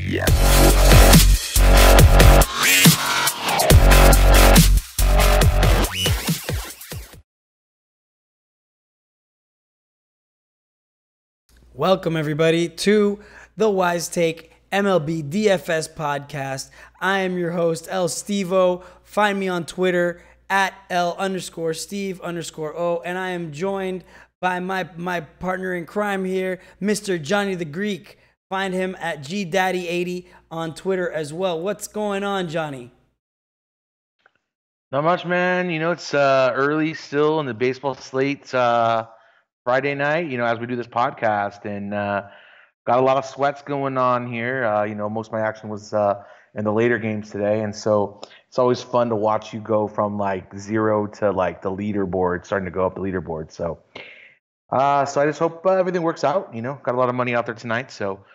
Yeah. Welcome, everybody, to the Wise Take MLB DFS podcast. I am your host, El Stevo. Find me on Twitter at L_Steve_O. And I am joined by my partner in crime here, Mr. Johnny the Greek. Find him at GDaddy80 on Twitter as well. What's going on, Johnny? Not much, man. It's early still in the baseball slate. Friday night, as we do this podcast, and got a lot of sweats going on here. Most of my action was in the later games today, and so it's always fun to watch you go from like zero to like the leaderboard, starting to go up the leaderboard. So I just hope everything works out. Got a lot of money out there tonight, so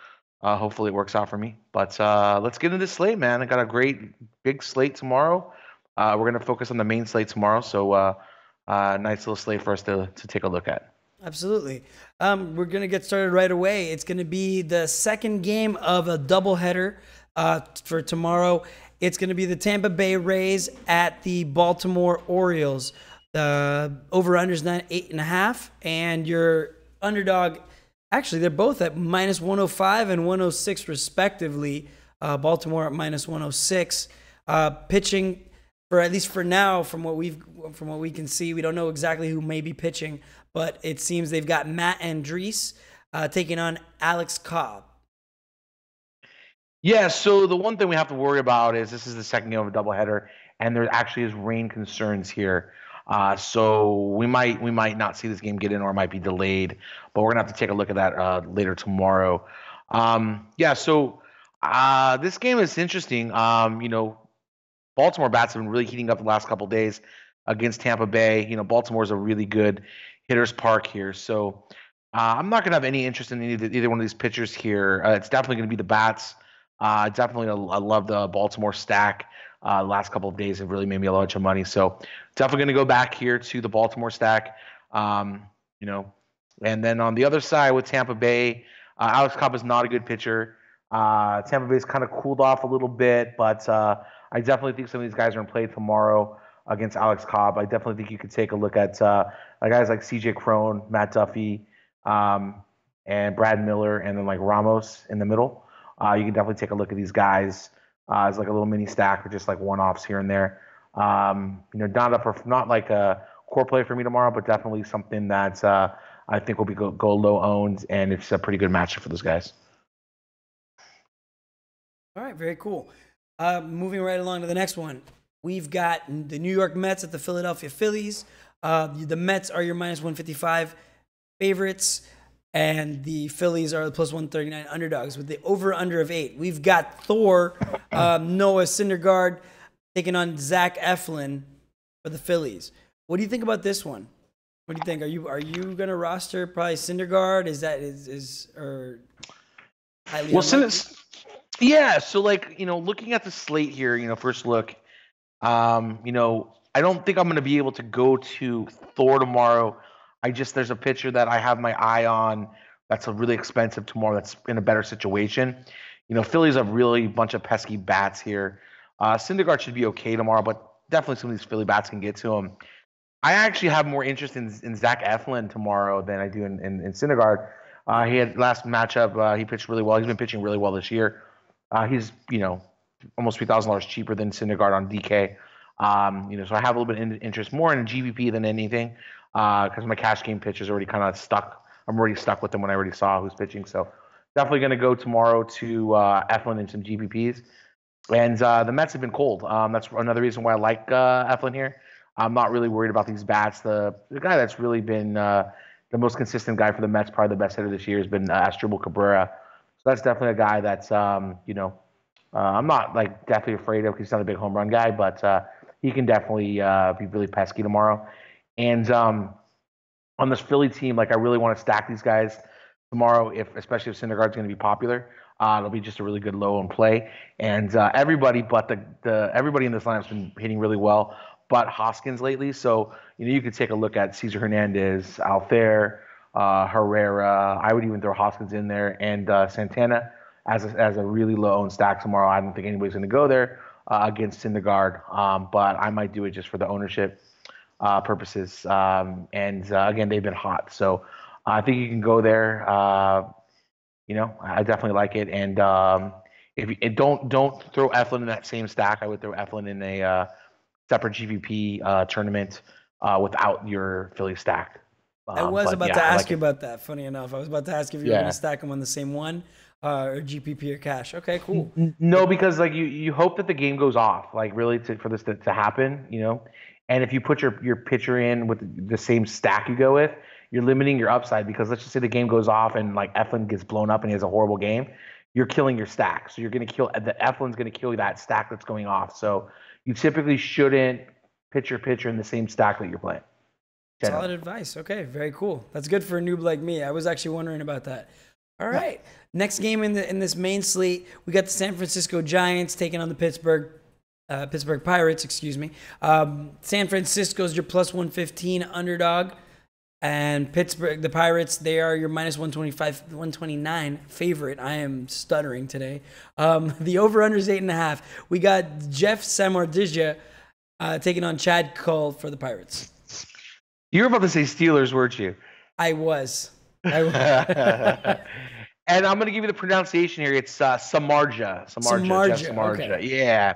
hopefully it works out for me. But let's get into this slate, man. I got a great big slate tomorrow. We're gonna focus on the main slate tomorrow, so nice little slate for us to take a look at. Absolutely. We're going to get started right away. It's going to be the second game of a doubleheader for tomorrow. It's going to be the Tampa Bay Rays at the Baltimore Orioles. The over-under is 8.5, and your underdog, actually, they're both at minus 105 and 106 respectively. Baltimore at minus 106. Pitching, for at least for now, from what we can see, we don't know exactly who may be pitching, but it seems they've got Matt Andriese taking on Alex Cobb. Yeah, so the one thing we have to worry about is this is the second game of a doubleheader, and there actually is rain concerns here. So we might not see this game get in, or it might be delayed, but we're gonna have to take a look at that later tomorrow. So this game is interesting. Baltimore bats have been really heating up the last couple of days against Tampa Bay. Baltimore is a really good hitter's park here. So I'm not going to have any interest in either one of these pitchers here. It's definitely going to be the bats. I love the Baltimore stack. The last couple of days have really made me a bunch of money. So definitely going to go back here to the Baltimore stack. And then on the other side with Tampa Bay, Alex Cobb is not a good pitcher. Tampa Bay's kind of cooled off a little bit, but I definitely think some of these guys are going to play tomorrow against Alex Cobb. I definitely think you could take a look at guys like CJ Cron, Matt Duffy, and Brad Miller, and then like Ramos in the middle. You can definitely take a look at these guys as like a little mini stack or just like one-offs here and there. Not like a core play for me tomorrow, but definitely something that I think will be go low owned, and it's a pretty good matchup for those guys. All right, very cool. Moving right along to the next one. We've got the New York Mets at the Philadelphia Phillies. The Mets are your minus 155 favorites, and the Phillies are the plus 139 underdogs with the over-under of 8. We've got Thor, Noah Syndergaard taking on Zach Eflin for the Phillies. What do you think about this one? What do you think? Are you going to roster probably Syndergaard? Or highly unlikely? Yeah, so looking at the slate here, first look, I don't think I'm going to be able to go to Thor tomorrow. There's a pitcher that I have my eye on that's a really expensive tomorrow that's in a better situation. Phillies have really a bunch of pesky bats here. Syndergaard should be okay tomorrow, but definitely some of these Philly bats can get to him. I actually have more interest in Zach Eflin tomorrow than I do in Syndergaard. He had last matchup, he pitched really well. He's been pitching really well this year. He's, almost $3,000 cheaper than Syndergaard on DK. So I have a little bit of interest more in GPP than anything because my cash game pitch is already kind of stuck. I'm already stuck with them when I already saw who's pitching. So definitely going to go tomorrow to Eflin and some GPPs. And the Mets have been cold. That's another reason why I like Eflin here. I'm not really worried about these bats. The guy that's really been the most consistent guy for the Mets, probably the best hitter this year, has been Asdrubal Cabrera. So that's definitely a guy that's, I'm not definitely afraid of because he's not a big home run guy, but he can definitely be really pesky tomorrow. And on this Philly team, I really want to stack these guys tomorrow, especially if Syndergaard's going to be popular. It'll be just a really good low and play. And everybody but everybody in this lineup's been hitting really well, but Hoskins lately. So you could take a look at Cesar Hernandez, Altherr, Herrera. I would even throw Hoskins in there, and Santana as a really low owned stack tomorrow. I don't think anybody's going to go there against Syndergaard, but I might do it just for the ownership purposes. And again, they've been hot, so I think you can go there. I definitely like it. And if you, and don't throw Eflin in that same stack. I would throw Eflin in a separate GPP tournament without your Philly stack. I was about to ask you about that. Funny enough, I was about to ask if you were going to stack them on the same one, or GPP or cash. Okay, cool. No, because like you hope that the game goes off, like really for this to happen, And if you put your pitcher in with the same stack you go with, you're limiting your upside because let's just say the game goes off and like Eflin gets blown up and he has a horrible game, you're killing your stack. So you're going to kill the Eflin's going to kill that stack that's going off. So you typically shouldn't pitch your pitcher in the same stack that you're playing. Solid advice. Okay, very cool. That's good for a noob like me. I was actually wondering about that. All right. Next game in this main slate, we got the San Francisco Giants taking on the Pittsburgh Pirates, excuse me. San Francisco's your plus 115 underdog. And Pittsburgh, the Pirates, they are your minus 125, 129 favorite. I am stuttering today. The over-under is 8.5. We got Jeff Samardija taking on Chad Cole for the Pirates. You were about to say Steelers, weren't you? I was. And I'm going to give you the pronunciation here. It's Samardzija. Samardzija. Okay. Yeah.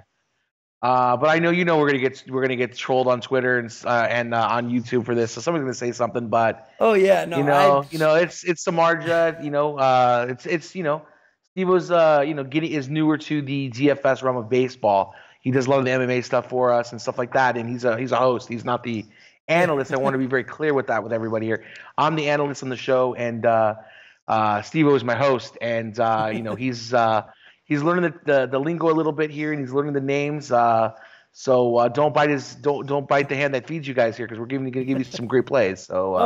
But I know we're gonna get trolled on Twitter and on YouTube for this. So somebody's gonna say something. But oh yeah, no, it's Samardzija. It's Steve was is newer to the DFS realm of baseball. He does a lot of the MMA stuff for us and stuff like that. And he's a host. He's not the analyst. I want to be very clear with that with everybody here. I'm the analyst on the show, and Steve is my host. And he's learning the lingo a little bit here, and he's learning the names. So don't bite the hand that feeds you guys here, because we're going to give you some great plays. So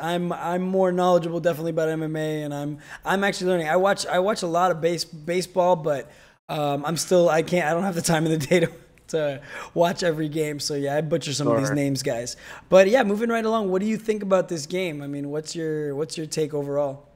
I'm more knowledgeable definitely about MMA, and I'm actually learning. I watch a lot of baseball, but I don't have the time in the day to watch every game. So yeah, I butcher some of these names, guys. But yeah, moving right along. What do you think about this game? I mean, what's your take overall?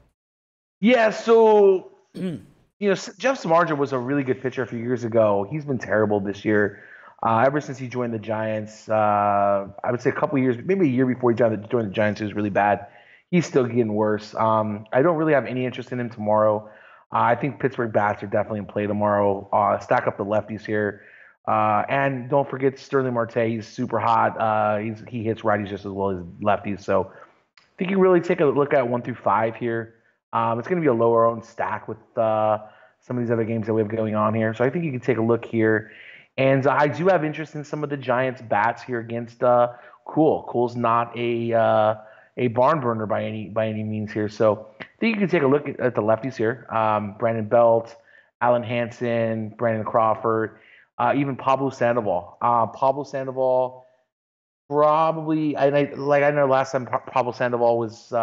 Yeah, so. Jeff Samardzija was a really good pitcher a few years ago. He's been terrible this year. Ever since he joined the Giants, I would say a couple years, maybe a year before he joined the Giants, he was really bad. He's still getting worse. I don't really have any interest in him tomorrow. I think Pittsburgh bats are definitely in play tomorrow. Stack up the lefties here. And don't forget Sterling Marte. He's super hot. He hits righties just as well as lefties. So I think you really take a look at 1 through 5 here. It's going to be a lower owned stack with some of these other games that we have going on here. So I think you can take a look here. And I do have interest in some of the Giants bats here against Cool. Cool's not a barn burner by any means here. So I think you can take a look at the lefties here. Brandon Belt, Alan Hansen, Brandon Crawford, even Pablo Sandoval. Pablo Sandoval probably, I know last time Pablo Sandoval was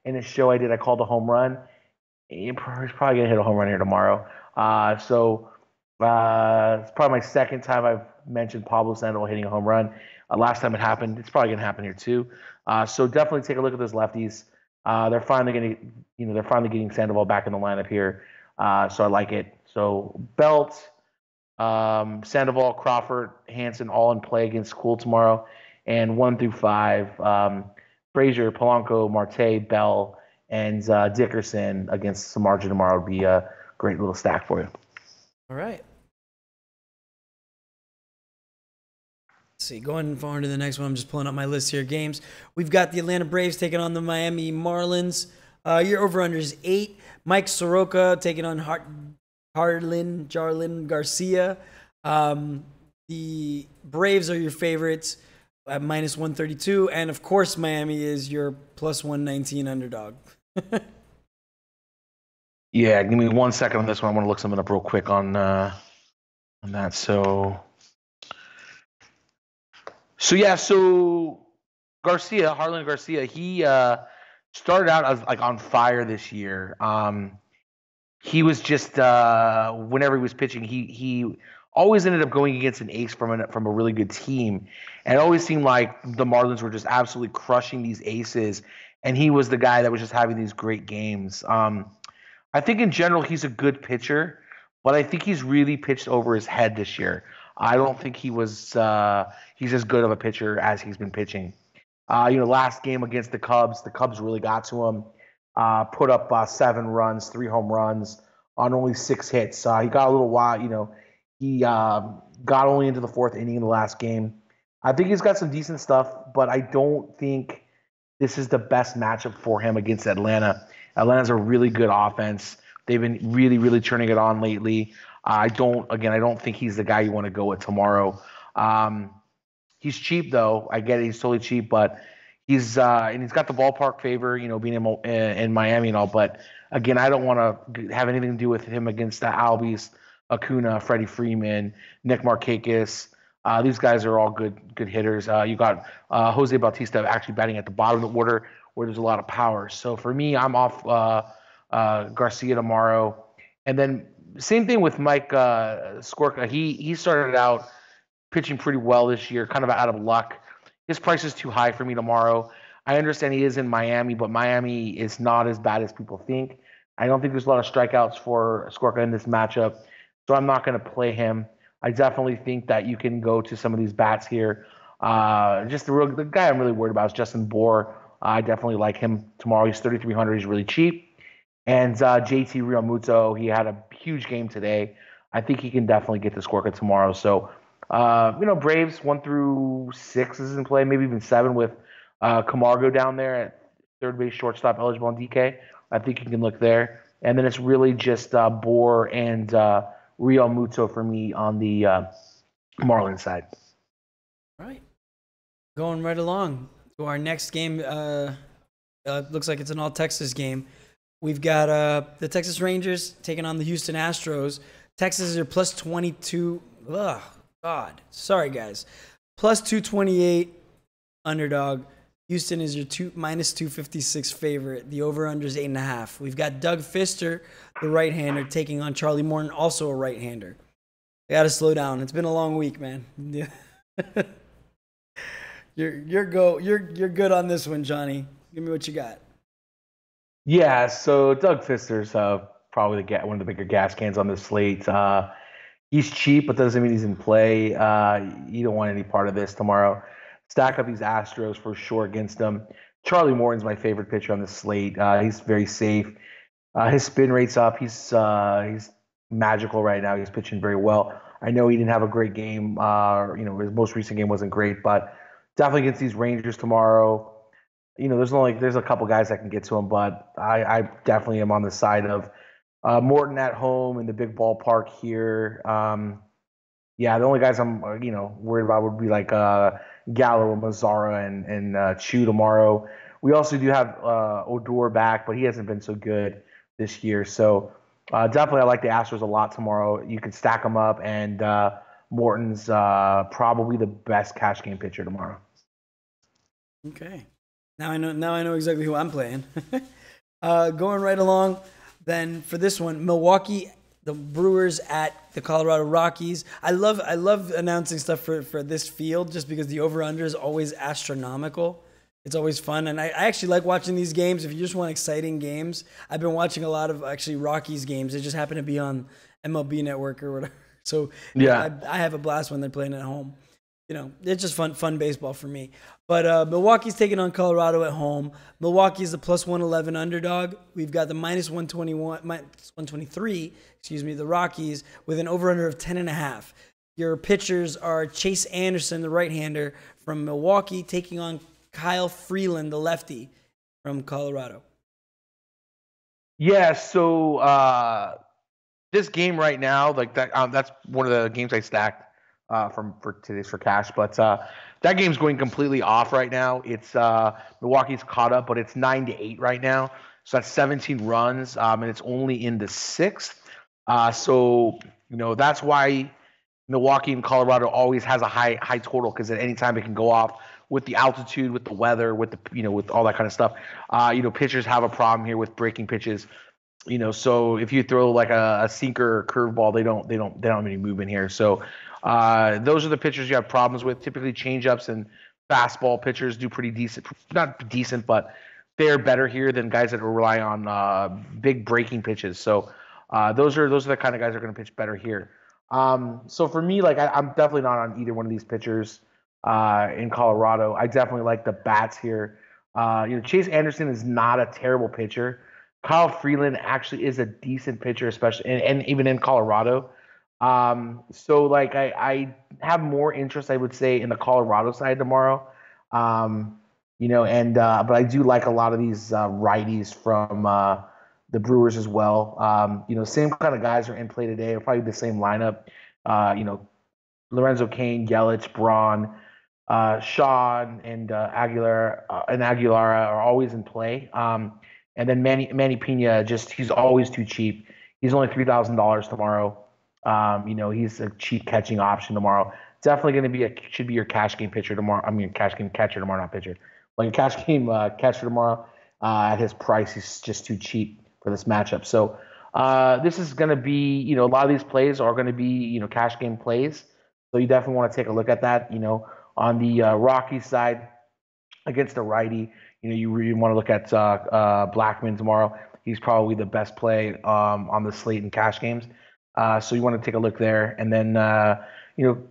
in a show I called a home run. He's probably going to hit a home run here tomorrow. So it's probably my second time I've mentioned Pablo Sandoval hitting a home run. Last time it happened, it's probably going to happen here too. So definitely take a look at those lefties. They're finally getting Sandoval back in the lineup here. So I like it. So Belt, Sandoval, Crawford, Hansen all in play against Cool tomorrow. And 1 through 5, Frazier, Polanco, Marte, Bell, and Dickerson against Samardzija tomorrow would be a great little stack for you. All right. Let's see, going forward to the next one, I'm just pulling up my list here. Games. We've got the Atlanta Braves taking on the Miami Marlins. Your over-under is 8. Mike Soroka taking on Jarlin Garcia. The Braves are your favorites at minus 132, and of course Miami is your plus 119 underdog. Yeah, give me 1 second on this one. I want to look something up real quick on that. So Garcia, Harlan Garcia, he started out as on fire this year. He was just whenever he was pitching, he always ended up going against an ace from a really good team, and it always seemed like the Marlins were just absolutely crushing these aces, and he was the guy that was just having these great games. I think in general he's a good pitcher, but I think he's really pitched over his head this year. I don't think he's as good of a pitcher as he's been pitching. Last game against the Cubs really got to him. Put up 7 runs, 3 home runs on only 6 hits. He got a little wild. He got only into the fourth inning in the last game. I think he's got some decent stuff, but I don't think this is the best matchup for him against Atlanta. Atlanta's a really good offense. They've been really, really turning it on lately. I don't think he's the guy you want to go with tomorrow. He's cheap though. I get it. He's totally cheap, but he's got the ballpark favor, being in Miami and all. But again, I don't want to have anything to do with him against the Albies, Acuna, Freddie Freeman, Nick Markakis. These guys are all good hitters. You got Jose Bautista actually batting at the bottom of the order where there's a lot of power. So for me, I'm off Garcia tomorrow. And then same thing with Mike Skorka. He started out pitching pretty well this year, kind of out of luck. His price is too high for me tomorrow. I understand he is in Miami, but Miami is not as bad as people think. I don't think there's a lot of strikeouts for Skorka in this matchup, so I'm not going to play him. I definitely think that you can go to some of these bats here. The guy I'm really worried about is Justin Bour. I definitely like him tomorrow. He's 3,300. He's really cheap. And JT Realmuto, he had a huge game today. I think he can definitely get to Skorka tomorrow. So, Braves 1-6 is in play, maybe even 7 with Camargo down there at third base, shortstop, eligible on DK. I think you can look there. And then it's really just Bour and Realmuto for me on the Marlins side. All right. Going right along to our next game. Looks like it's an all-Texas game. We've got the Texas Rangers taking on the Houston Astros. Texas is your plus 22. Ugh, God. Sorry, guys. Plus 228 underdog. Houston is your minus 256 favorite. The over-under is 8.5. We've got Doug Fister, the right-hander, taking on Charlie Morton, also a right-hander. I got to slow down. It's been a long week, man. You're good on this one, Johnny. Give me what you got. Yeah, so Doug Fister's probably one of the bigger gas cans on this slate. He's cheap, but doesn't mean he's in play. You don't want any part of this tomorrow. Stack up these Astros for sure against them. Charlie Morton's my favorite pitcher on the slate. He's very safe. His spin rate's up. He's magical right now. He's pitching very well. I know he didn't have a great game. His most recent game wasn't great, but definitely against these Rangers tomorrow. There's a couple guys that can get to him, but I definitely am on the side of Morton at home in the big ballpark here. The only guys I'm worried about would be like Gallo, Mazzara, and Chu tomorrow. We also do have Odor back, but he hasn't been so good this year. So definitely I like the Astros a lot tomorrow. You can stack them up, and Morton's probably the best cash game pitcher tomorrow. Okay. Now I know exactly who I'm playing. Going right along, then for this one, Milwaukee, the Brewers at the Colorado Rockies. I love announcing stuff for this field just because the over-under is always astronomical. It's always fun, and I actually like watching these games. If you just want exciting games, I've been watching a lot of actually Rockies games. They just happen to be on MLB Network or whatever. So yeah, I have a blast when they're playing at home. It's just fun baseball for me. But Milwaukee's taking on Colorado at home. Milwaukee's the plus 111 underdog. We've got the minus 123, the Rockies, with an over-under of 10.5. Your pitchers are Chase Anderson, the right-hander from Milwaukee, taking on Kyle Freeland, the lefty from Colorado. Yeah, so this game right now, like that, that's one of the games I stacked for today's for cash, but that game's going completely off right now. It's Milwaukee's caught up, but it's 9-8 right now, so that's 17 runs, and it's only in the 6th. So that's why Milwaukee and Colorado always has a high total, because at any time it can go off with the altitude, with the weather, with with all that kind of stuff. Pitchers have a problem here with breaking pitches. So if you throw like a sinker or curveball, they don't have any movement here. So those are the pitchers you have problems with. Typically, changeups and fastball pitchers do pretty decent. Not decent, but fare better here than guys that rely on big breaking pitches. So those are the kind of guys that are going to pitch better here. So for me, like I'm definitely not on either one of these pitchers in Colorado. I definitely like the bats here. Chase Anderson is not a terrible pitcher. Kyle Freeland actually is a decent pitcher, especially and even in Colorado. So like I have more interest, I would say, in the Colorado side tomorrow. But I do like a lot of these righties from the Brewers as well. Same kind of guys are in play today. Probably the same lineup. Lorenzo Cain, Yelich, Braun, Shaw, and Aguilar are always in play. And then Manny Pena, he's always too cheap. He's only $3,000 tomorrow. He's a cheap catching option tomorrow. Definitely going to should be your cash game pitcher tomorrow. I mean, cash game catcher tomorrow, not pitcher. Like a cash game catcher tomorrow. At his price, he's just too cheap for this matchup. So this is going to be, a lot of these plays are going to be, cash game plays. So you definitely want to take a look at that. On the Rockies side against the righty, you really want to look at Blackman tomorrow. He's probably the best play on the slate in cash games. So you want to take a look there. And then,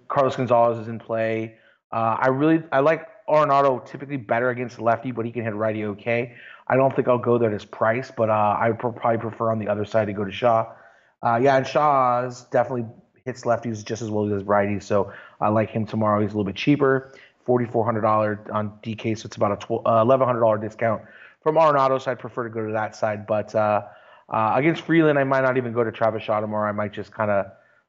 Carlos Gonzalez is in play. I like Arenado typically better against the lefty, but he can hit righty okay. I don't think I'll go there at his price, but I would probably prefer on the other side to go to Shaw. And Shaw definitely hits lefties just as well as righties, so I like him tomorrow. He's a little bit cheaper, $4,400 on DK, so it's about a $1,100 discount from Arenado, so I'd prefer to go to that side. But against Freeland, I might not even go to Travis Shaw tomorrow. I might just kind of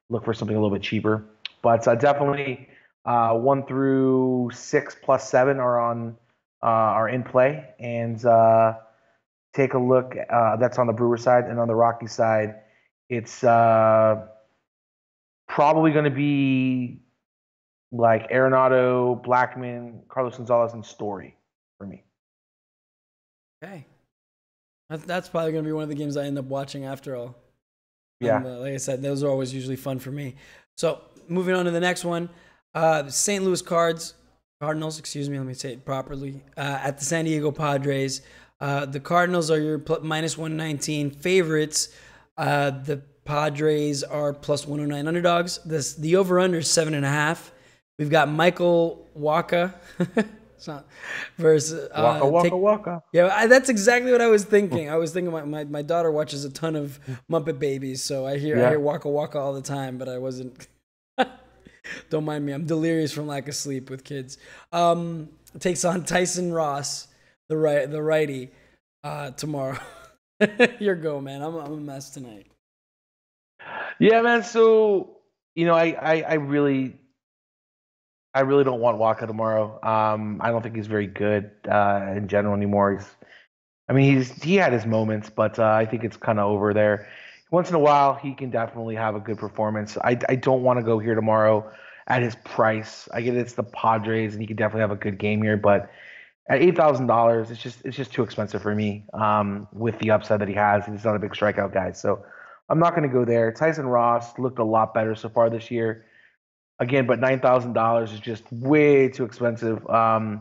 look for something a little bit cheaper. But definitely 1 through 6 plus 7 are in play, and take a look. That's on the Brewer side, and on the Rocky side, it's probably going to be like Arenado, Blackman, Carlos Gonzalez, and Story for me. Okay. That's probably going to be one of the games I end up watching after all. Yeah. Like I said, those are always usually fun for me. So moving on to the next one, St. Louis Cardinals, let me say it properly, at the San Diego Padres. The Cardinals are your minus 119 favorites. The Padres are plus 109 underdogs. The over-under is 7.5. We've got Michael Wacha versus Waka. Yeah, that's exactly what I was thinking. I was thinking my daughter watches a ton of Muppet Babies, so I hear Waka Waka all the time, but I wasn't. Don't mind me. I'm delirious from lack of sleep with kids. Takes on Tyson Ross, the righty, tomorrow. Your go, man. I'm a mess tonight. Yeah, man. So I really don't want Waka tomorrow. I don't think he's very good in general anymore. He had his moments, but I think it's kind of over there. Once in a while, he can definitely have a good performance. I don't want to go here tomorrow at his price. I get it's the Padres, and he could definitely have a good game here, but at $8,000, it's just too expensive for me. With the upside that he has, he's not a big strikeout guy, so I'm not going to go there. Tyson Ross looked a lot better so far this year. Again, but $9,000 is just way too expensive. I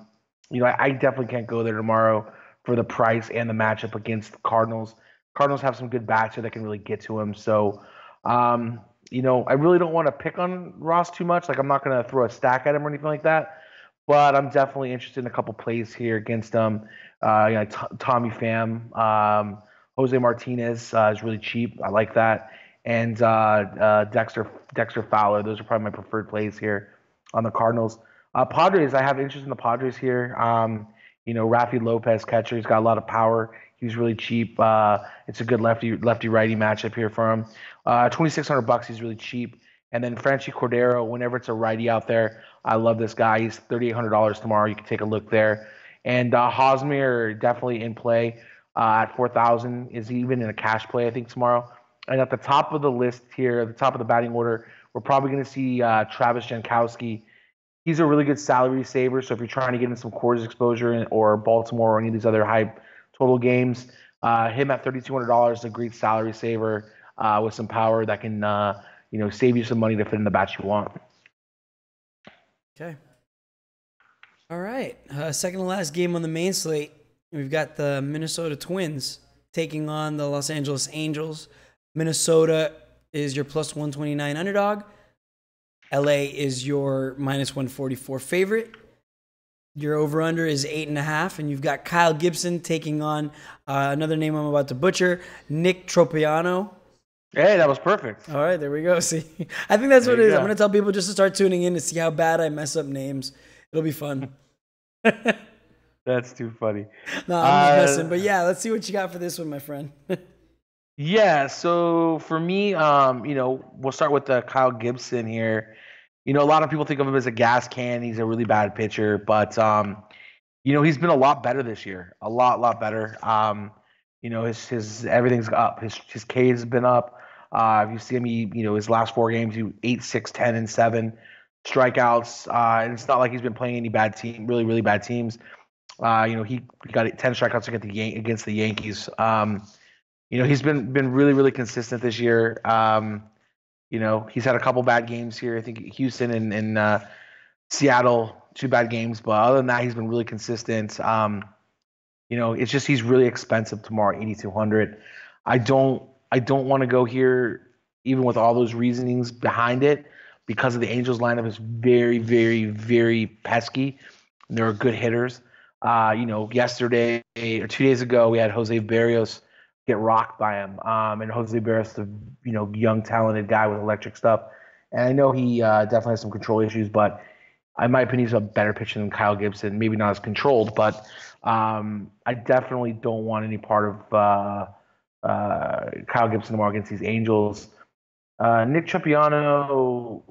definitely can't go there tomorrow for the price and the matchup against the Cardinals. Cardinals have some good bats here that can really get to him. So, I really don't want to pick on Ross too much. Like, I'm not going to throw a stack at him or anything like that. But I'm definitely interested in a couple plays here against him. Tommy Pham, Jose Martinez is really cheap. I like that. And Dexter Fowler. Those are probably my preferred plays here on the Cardinals. Padres, I have interest in the Padres here. Rafi Lopez, catcher. He's got a lot of power. He's really cheap. It's a good lefty-righty matchup here for him. $2,600. He's really cheap. And then Franchi Cordero, whenever it's a righty out there, I love this guy. He's $3,800 tomorrow. You can take a look there. And Hosmer definitely in play at $4,000. Is even in a cash play, I think, tomorrow. And at the top of the list here, at the top of the batting order, we're probably going to see Travis Jankowski. He's a really good salary saver. So if you're trying to get in some Coors exposure or Baltimore or any of these other high total games, him at $3,200 is a great salary saver with some power that can save you some money to fit in the bats you want. Okay. All right. Second to last game on the main slate. We've got the Minnesota Twins taking on the Los Angeles Angels. Minnesota is your plus 129 underdog. LA is your minus 144 favorite. Your over-under is 8.5, and you've got Kyle Gibson taking on another name I'm about to butcher, Nick Tropiano. Hey, that was perfect. All right, there we go. See, I think that's There what it you is. I'm go. going to tell people just to start tuning in to see how bad I mess up names. It'll be fun. That's too funny. No, I'm just messing. But yeah, let's see what you got for this one, my friend. Yeah, so for me, we'll start with the Kyle Gibson here. A lot of people think of him as a gas can. He's a really bad pitcher, but he's been a lot better this year. A lot better. His everything's up. His K has been up. If you see him, his last 4 games, 8, 6, 10, and 7 strikeouts. And it's not like he's been playing any bad team, really bad teams. He got 10 strikeouts against the Yankees. He's been really consistent this year. He's had a couple bad games here. I think Houston and Seattle, 2 bad games, but other than that, he's been really consistent. It's just he's really expensive tomorrow, 8,200. I don't want to go here, even with all those reasonings behind it, because of the Angels lineup is very pesky. And they're good hitters. Yesterday or 2 days ago, we had Jose Berrios get rocked by him. And Jose Berrios, the young talented guy with electric stuff. And I know he definitely has some control issues, but in my opinion, he's a better pitcher than Kyle Gibson. Maybe not as controlled, but I definitely don't want any part of Kyle Gibson tomorrow against these Angels. Nick Tropiano,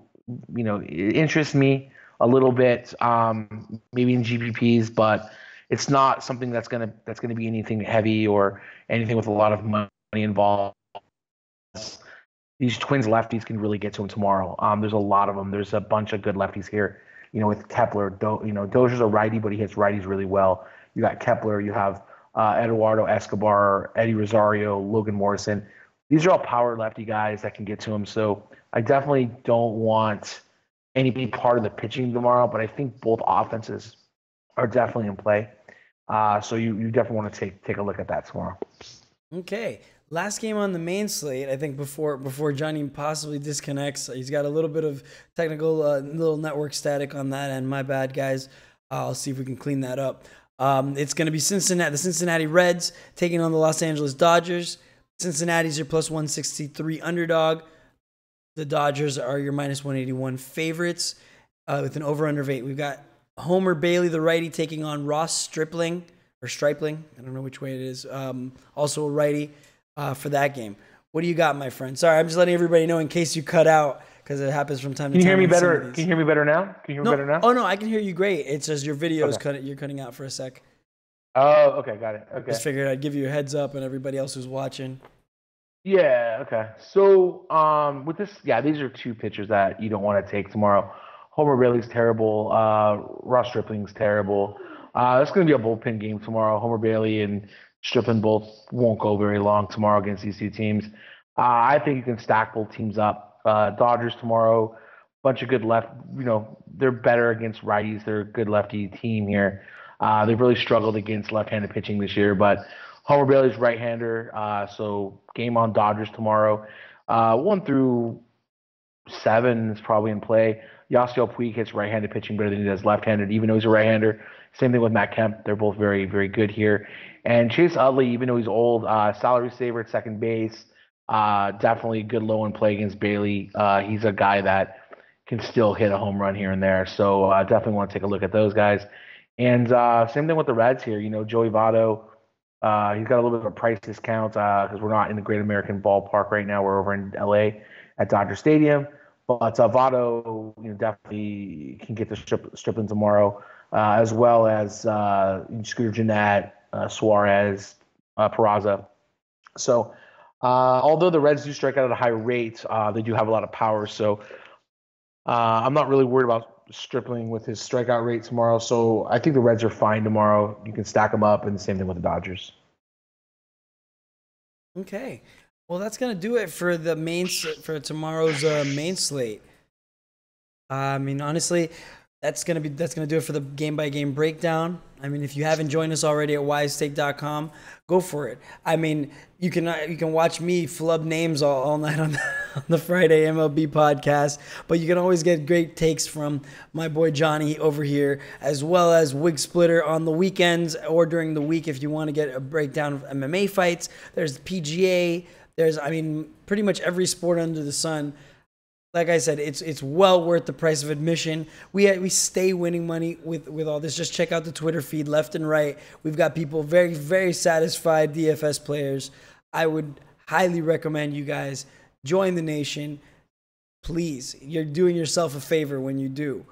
it interests me a little bit, maybe in GPPs, but it's not something that's gonna be anything heavy or anything with a lot of money involved. These Twins lefties can really get to him tomorrow. There's a lot of them. There's a bunch of good lefties here. With Kepler, Dozier's a righty, but he hits righties really well. You got Kepler. You have Eduardo Escobar, Eddie Rosario, Logan Morrison. These are all power lefty guys that can get to him. So I definitely don't want any part of the pitching tomorrow, but I think both offenses are definitely in play. So you definitely want to take a look at that tomorrow. Okay. Last game on the main slate, I think before Johnny possibly disconnects, he's got a little bit of technical, little network static on that end. My bad, guys. I'll see if we can clean that up. It's going to be the Cincinnati Reds taking on the Los Angeles Dodgers. Cincinnati's your plus 163 underdog. The Dodgers are your minus 181 favorites with an over-under of 8. We've got Homer Bailey, the righty, taking on Ross Stripling. I don't know which way it is. Also a righty for that game. What do you got, my friend? Sorry, I'm just letting everybody know in case you cut out because it happens from time to time. Can you hear me better? Can you hear me better now? Better now? Oh, no, I can hear you great. It's just your video is you're cutting out for a sec. Oh, okay, got it. Okay. Just figured I'd give you a heads up and everybody else who's watching. Yeah, okay. So with this, these are 2 pitchers that you don't want to take tomorrow. Homer Bailey's terrible. Ross Stripling's terrible. It's going to be a bullpen game tomorrow. Homer Bailey and Stripling both won't go very long tomorrow against these 2 teams. I think you can stack both teams up. Dodgers tomorrow, bunch of good left. They're better against righties. They're a good lefty team here. They've really struggled against left-handed pitching this year, but Homer Bailey's right-hander, so game on Dodgers tomorrow. 1 through 7 is probably in play. Yasiel Puig hits right-handed pitching better than he does left-handed, even though he's a right-hander. Same thing with Matt Kemp. They're both very, very good here. And Chase Utley, even though he's old, salary saver at second base, definitely good low in play against Bailey. He's a guy that can still hit a home run here and there. So definitely want to take a look at those guys. And same thing with the Reds here. Joey Votto, he's got a little bit of a price discount because we're not in the Great American Ballpark right now. We're over in LA at Dodger Stadium. But Votto, definitely can get the Stripling tomorrow, as well as Scooter Gennett, Suarez, Peraza. So although the Reds do strike out at a high rate, they do have a lot of power. So I'm not really worried about Stripling with his strikeout rate tomorrow. So I think the Reds are fine tomorrow. You can stack them up, and the same thing with the Dodgers. Okay. Well, that's going to do it for for tomorrow's main slate. I mean, honestly, That's gonna do it for the game by game breakdown. I mean, if you haven't joined us already at wisestake.com, go for it. I mean, you can watch me flub names all night on the Friday MLB podcast, but you can always get great takes from my boy Johnny over here, as well as Wig Splitter on the weekends or during the week if you want to get a breakdown of MMA fights. There's the PGA. There's, I mean, pretty much every sport under the sun. Like I said, it's well worth the price of admission. We stay winning money with all this. Just check out the Twitter feed left and right. We've got people very, very satisfied DFS players. I would highly recommend you guys join the nation. Please, you're doing yourself a favor when you do.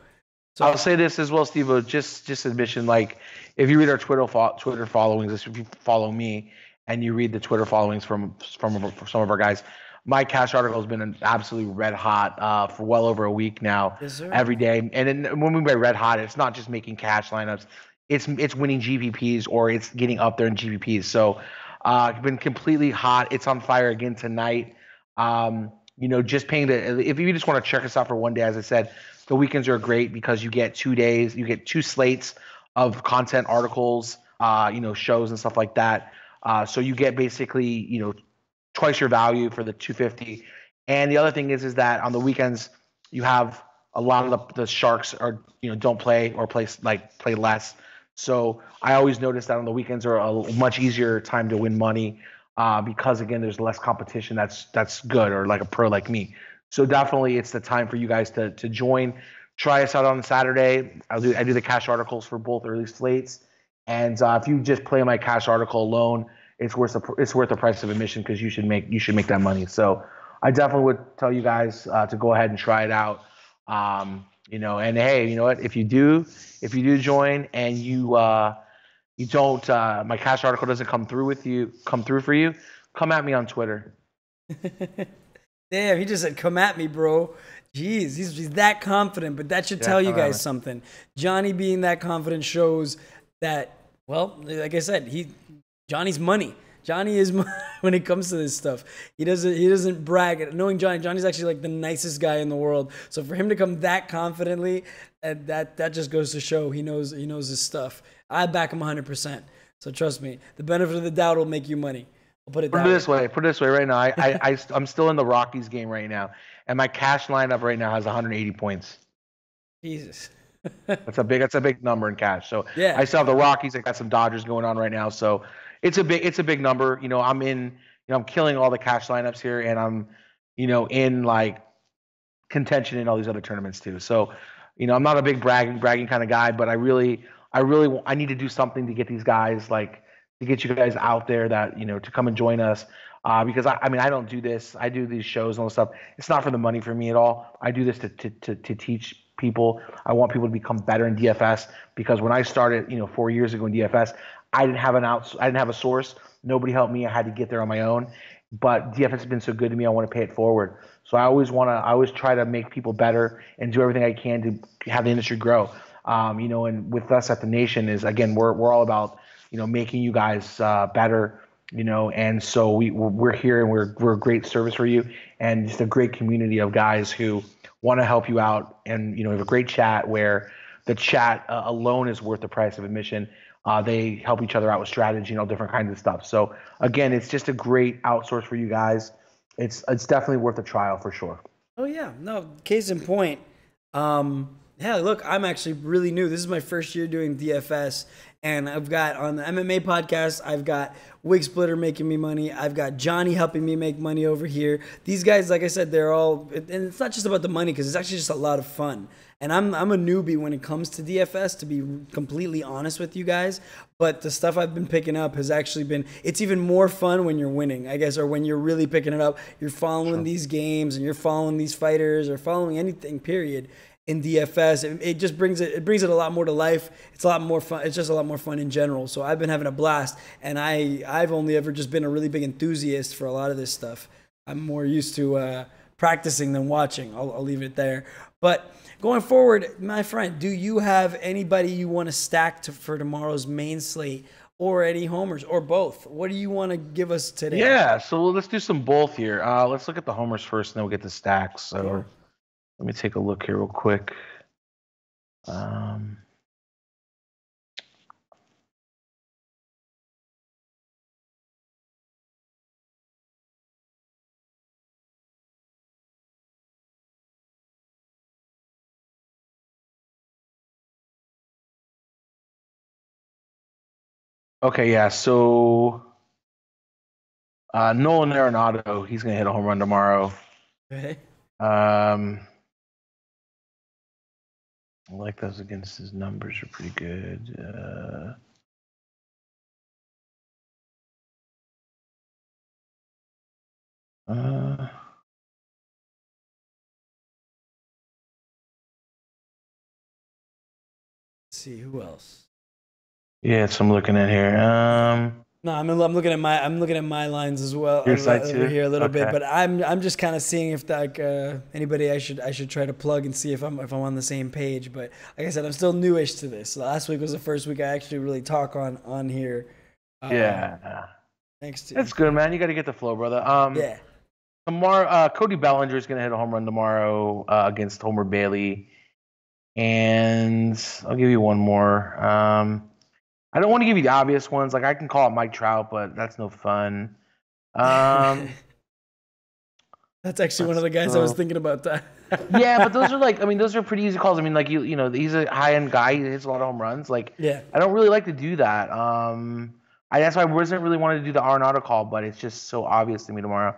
So I'll say this as well, Steve. Just admission, like if you read our Twitter followings, if you follow me and you read the Twitter followings from some of our guys. My cash article has been absolutely red hot for well over a week now, every day. And then when we by red hot, it's not just making cash lineups; it's winning GPPs or it's getting up there in GPPs. So it's been completely hot. It's on fire again tonight. Just paying if you just want to check us out for one day, as I said, the weekends are great because you get 2 days, you get 2 slates of content articles, shows and stuff like that. So you get basically, twice your value for the $250. And the other thing is that on the weekends you have a lot of the sharks are don't play or play less. So I always notice that on the weekends are a much easier time to win money because again there's less competition that's good, or like a pro like me. So definitely it's the time for you guys to join. Try us out on Saturday. I do the cash articles for both early slates, and if you just play my cash article alone, it's worth the price of admission because you should make that money. So I definitely would tell you guys to go ahead and try it out. And hey, you know what? If you do join and you don't, my cash article doesn't come through for you, come at me on Twitter. Damn, he just said, "Come at me, bro." Jeez, he's that confident, but that should tell you guys something. Johnny being that confident shows that, well, like I said, Johnny's money. Johnny is money when it comes to this stuff. He doesn't brag. Knowing Johnny's actually like the nicest guy in the world. So for him to come that confidently, and that just goes to show he knows his stuff. I back him 100%. So trust me, the benefit of the doubt will make you money. I'll put it this way. Put it this way right now. I'm still in the Rockies game right now, and my cash lineup right now has 180 points. Jesus. That's a big number in cash. So yeah. I still have the Rockies. I got some Dodgers going on right now. So it's a big number. I'm killing all the cash lineups here, and I'm, in like contention in all these other tournaments too. So, I'm not a big bragging kind of guy, but I need to do something to get these guys, like to get you guys out there that, to come and join us. Because I don't do this. I do these shows and all this stuff. It's not for the money for me at all. I do this to teach people. I want people to become better in DFS, because when I started, 4 years ago in DFS, I didn't have a source. Nobody helped me. I had to get there on my own. But DFS has been so good to me, I want to pay it forward. So I always try to make people better and do everything I can to have the industry grow. And with us at the Nation is, again, we're all about, making you guys better, and so we're here, and we're a great service for you, and just a great community of guys who want to help you out. And, we have a great chat where the chat alone is worth the price of admission. They help each other out with strategy and all different kinds of stuff. So again, it's just a great outsource for you guys. It's definitely worth a trial for sure. Oh yeah, no, case in point. Yeah, look, I'm actually really new. This is my first year doing DFS, and I've got on the MMA podcast, I've got Wig Splitter making me money. I've got Johnny helping me make money over here. These guys, like I said, they're all, and it's not just about the money, because it's actually just a lot of fun. And I'm a newbie when it comes to DFS, to be completely honest with you guys. But the stuff I've been picking up has actually been, it's even more fun when you're winning, I guess, or when you're really picking it up. You're following these games, and you're following these fighters, or following anything, period, in DFS. It just brings it a lot more to life. It's a lot more fun. It's just a lot more fun in general. So I've been having a blast, and I've only ever just been a really big enthusiast for a lot of this stuff. I'm more used to practicing than watching. I'll leave it there. But going forward, my friend, do you have anybody you want to stack for tomorrow's main slate, or any homers, or both? What do you want to give us today? Yeah, so let's do some both here. Let's look at the homers first, and then we'll get the stacks. So let me take a look here real quick. Um, okay, yeah. So Nolan Arenado, he's gonna hit a home run tomorrow. Okay. I like those against his numbers are pretty good. Uh, Let's see who else. yeah, so I'm looking at here. No, I'm looking at my lines as well Your side over too? here a little bit, Okay. but I'm just kind of seeing if like anybody I should try to plug and see if I'm on the same page. But like I said, I'm still newish to this. So last week was the first week I actually really talk on here. Yeah. Thanks to That's good, man. You got to get the flow, brother. yeah. Tomorrow, Cody Bellinger is going to hit a home run tomorrow against Homer Bailey. And I'll give you one more. I don't want to give you the obvious ones. Like I can call it Mike Trout, but that's no fun. That's actually one of the guys I was thinking about that. Yeah, but those are like, I mean, those are pretty easy calls. I mean, like you know, he's a high end guy. He hits a lot of home runs. Like, Yeah. I don't really like to do that. That's why I wasn't really wanting to do the Arenado call, but it's just so obvious to me tomorrow.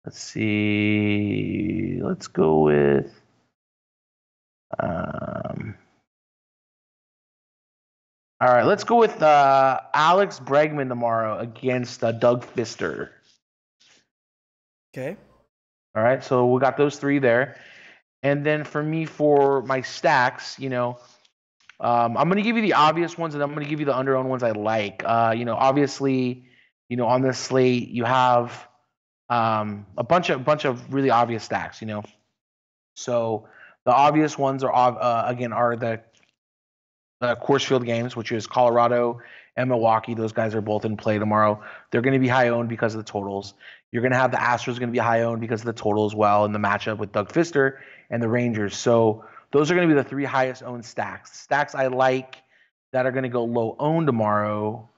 Let's see. Let's go with. All right, let's go with Alex Bregman tomorrow against Doug Fister. Okay. All right, so we got those three there. And then for me, for my stacks, you know, I'm going to give you the obvious ones, and I'm going to give you the under-owned ones I like. You know, obviously, you know, on this slate, you have a bunch of really obvious stacks. You know, so the obvious ones are again are the Coors Field games, which is Colorado and Milwaukee. Those guys are both in play tomorrow. They're going to be high owned because of the totals. You're going to have the Astros going to be high owned because of the total as well in the matchup with Doug Fister and the Rangers. So those are going to be the three highest owned stacks. Stacks I like that are going to go low owned tomorrow.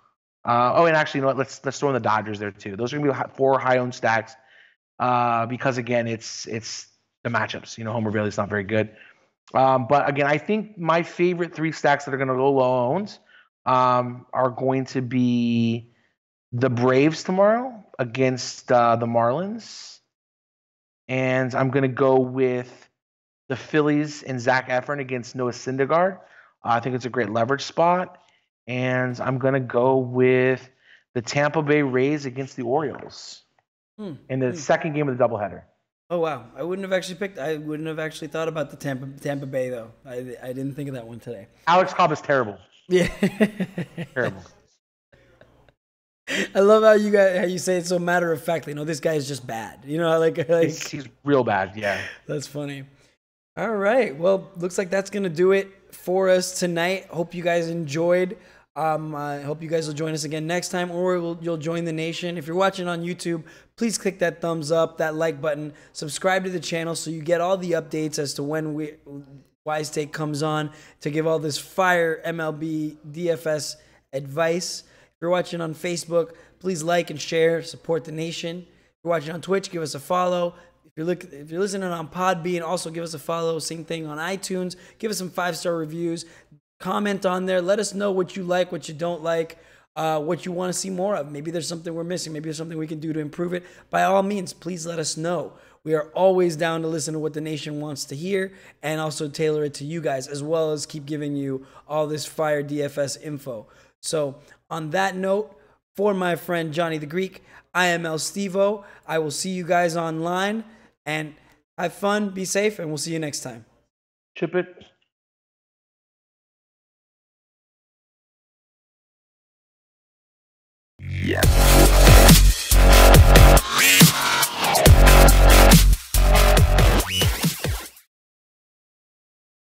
And actually, you know what? Let's throw in the Dodgers there too. Those are going to be four high owned stacks because again, it's the matchups. You know, Homer Bailey's not very good. But again, I think my favorite three stacks that are going to go low owned are going to be the Braves tomorrow against the Marlins. And I'm going to go with the Phillies and Zach Efron against Noah Syndergaard. I think it's a great leverage spot. And I'm going to go with the Tampa Bay Rays against the Orioles in the second game of the doubleheader. Oh wow! I wouldn't have actually thought about the Tampa Bay though. I didn't think of that one today. Alex Cobb is terrible. Yeah, Terrible. I love how you say it so matter of factly. No, this guy is just bad. You know, like He's real bad. Yeah. That's funny. All right. Well, looks like that's gonna do it for us tonight. Hope you guys enjoyed. I hope you guys will join us again next time, or you'll join the nation. If you're watching on YouTube, please click that thumbs up, that like button, subscribe to the channel so you get all the updates as to when Wise Take comes on to give all this fire MLB DFS advice. If you're watching on Facebook, please like and share, support the nation. If you're watching on Twitch, give us a follow. If you're listening on Podbean, also give us a follow. Same thing on iTunes. Give us some 5-star reviews. Comment on there. Let us know what you like, what you don't like, what you want to see more of. Maybe there's something we're missing. Maybe there's something we can do to improve it. By all means, please let us know. We are always down to listen to what the nation wants to hear and also tailor it to you guys, as well as keep giving you all this fire DFS info. So on that note, for my friend Johnny the Greek, I am El Stevo. I will see you guys online, and have fun, be safe, and we'll see you next time. Chip it. Yeah.